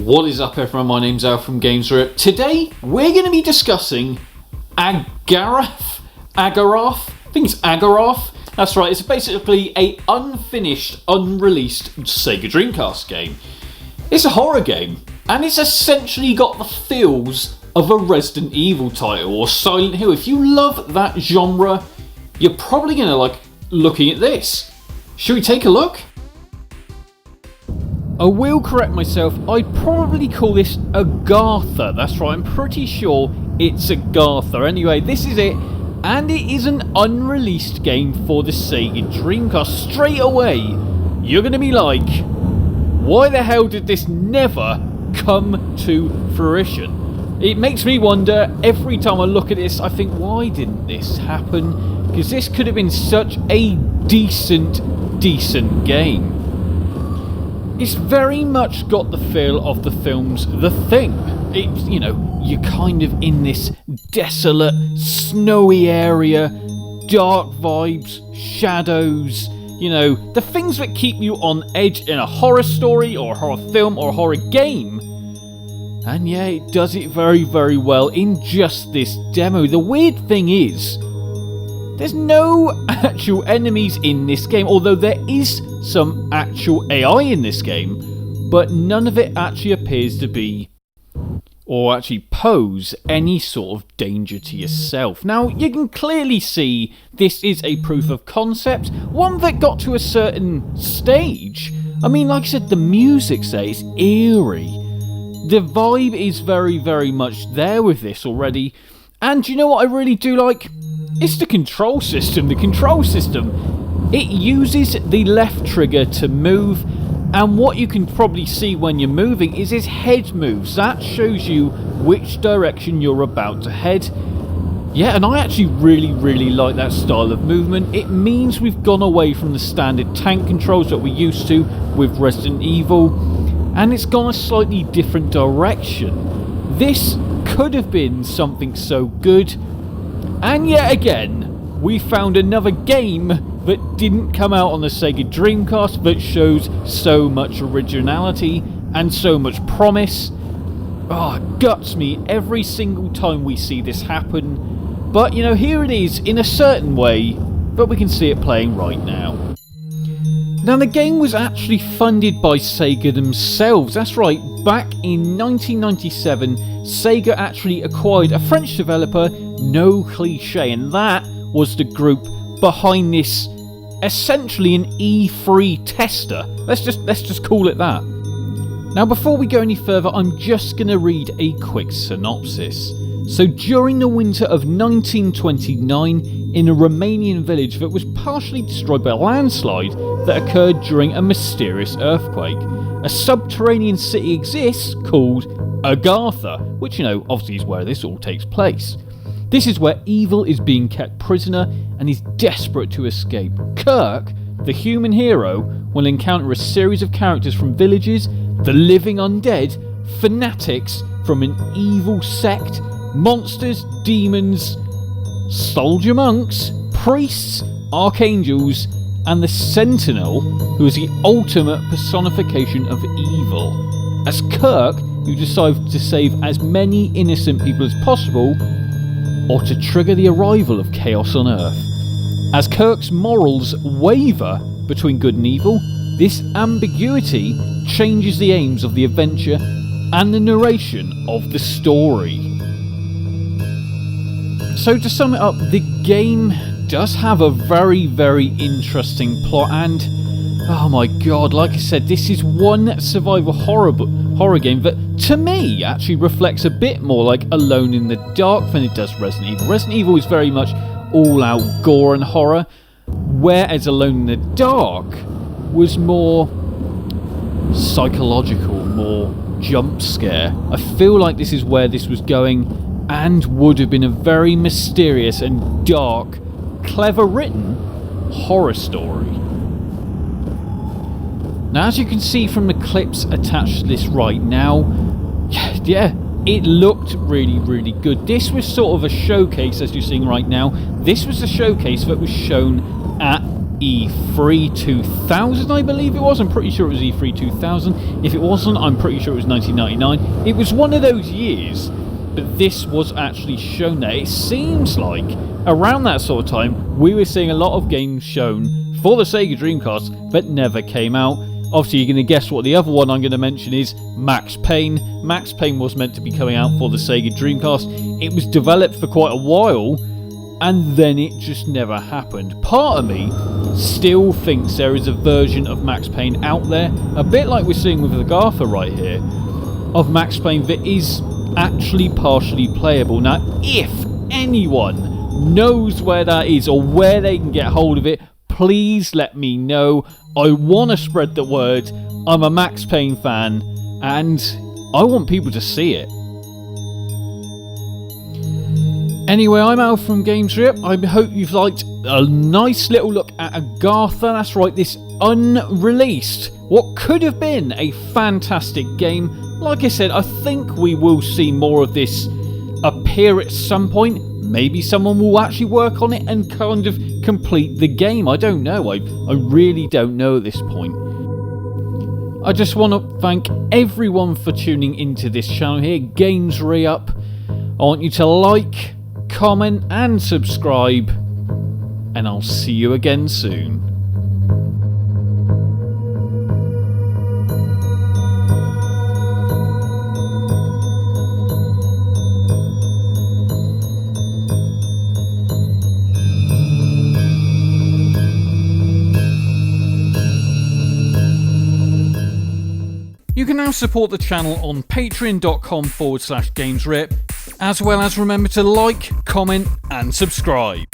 What is up everyone, my name's Al from GamesRip. Today we're going to be discussing Agarath? I think it's Agarath. That's right, it's basically a unfinished, unreleased Sega Dreamcast game. It's a horror game, and it's essentially got the feels of a Resident Evil title or Silent Hill. If you love that genre, you're probably going to like looking at this. Should we take a look? I will correct myself, I'd probably call this Agatha. That's right, I'm pretty sure it's Agatha. Anyway, this is it, and it is an unreleased game for the Sega Dreamcast. Straight away, you're going to be like, why the hell did this never come to fruition? It makes me wonder, every time I look at this, I think, why didn't this happen? Because this could have been such a decent game. It's very much got the feel of the film's The Thing. It's, you know, you're kind of in this desolate, snowy area, dark vibes, shadows, you know, the things that keep you on edge in a horror story or a horror film or a horror game. And yeah, it does it very well in just this demo. The weird thing is, there's no actual enemies in this game, although there is some actual AI in this game, but none of it actually appears to be, or actually pose, any sort of danger to yourself. Now, you can clearly see this is a proof of concept, one that got to a certain stage. I mean, like I said, the music's there, it's eerie. The vibe is very much there with this already, and you know what I really do like? It's the control system. The control system, it uses the left trigger to move, and what you can probably see when you're moving is his head moves. That shows you which direction you're about to head. Yeah, and I actually really like that style of movement. It means we've gone away from the standard tank controls that we're used to with Resident Evil, and it's gone a slightly different direction. This could have been something so good. And yet again, we found another game that didn't come out on the Sega Dreamcast that shows so much originality and so much promise. Oh, it guts me every single time we see this happen. But, you know, here it is in a certain way, but we can see it playing right now. Now, the game was actually funded by Sega themselves. That's right, back in 1997, Sega actually acquired a French developer, No Cliché, and that was the group behind this, essentially an E3 tester. Let's just call it that. Now, before we go any further, I'm just going to read a quick synopsis. So, during the winter of 1929, in a Romanian village that was partially destroyed by a landslide that occurred during a mysterious earthquake, a subterranean city exists called Agatha, which, you know, obviously is where this all takes place. This is where evil is being kept prisoner and is desperate to escape. Kirk, the human hero, will encounter a series of characters from villages, the living undead, fanatics from an evil sect, monsters, demons, soldier monks, priests, archangels, and the Sentinel, who is the ultimate personification of evil. As Kirk, who decides to save as many innocent people as possible, or to trigger the arrival of chaos on Earth. As Kirk's morals waver between good and evil, this ambiguity changes the aims of the adventure and the narration of the story. So to sum it up, the game does have a very interesting plot, and oh my god, like I said, this is one survival horror game that, to me, actually reflects a bit more like Alone in the Dark than it does Resident Evil. Resident Evil is very much all-out gore and horror, whereas Alone in the Dark was more psychological, more jump scare. I feel like this is where this was going, and would have been a very mysterious and dark, clever written horror story. Now, as you can see from the clips attached to this right now, yeah, it looked really good. This was sort of a showcase, as you're seeing right now. This was a showcase that was shown at E3 2000, I believe it was. I'm pretty sure it was E3 2000. If it wasn't, I'm pretty sure it was 1999. It was one of those years, but this was actually shown there. It seems like around that sort of time, we were seeing a lot of games shown for the Sega Dreamcast that never came out. Obviously, you're going to guess what the other one I'm going to mention is, Max Payne. Max Payne was meant to be coming out for the Sega Dreamcast. It was developed for quite a while, and then it just never happened. Part of me still thinks there is a version of Max Payne out there, a bit like we're seeing with Agarath right here, of Max Payne that is actually partially playable. Now, if anyone knows where that is or where they can get hold of it, please let me know. I want to spread the word. I'm a Max Payne fan, and I want people to see it. Anyway, I'm Al from GamesRip. I hope you've liked a nice little look at Agarath. That's right, this unreleased, what could have been a fantastic game. Like I said, I think we will see more of this appear at some point. Maybe someone will actually work on it and kind of complete the game. I don't know. I really don't know at this point. I just want to thank everyone for tuning into this channel here, Games Re-Up. I want you to like, comment and subscribe, and I'll see you again soon. You can now support the channel on patreon.com/GamesRip, as well as remember to like, comment and subscribe.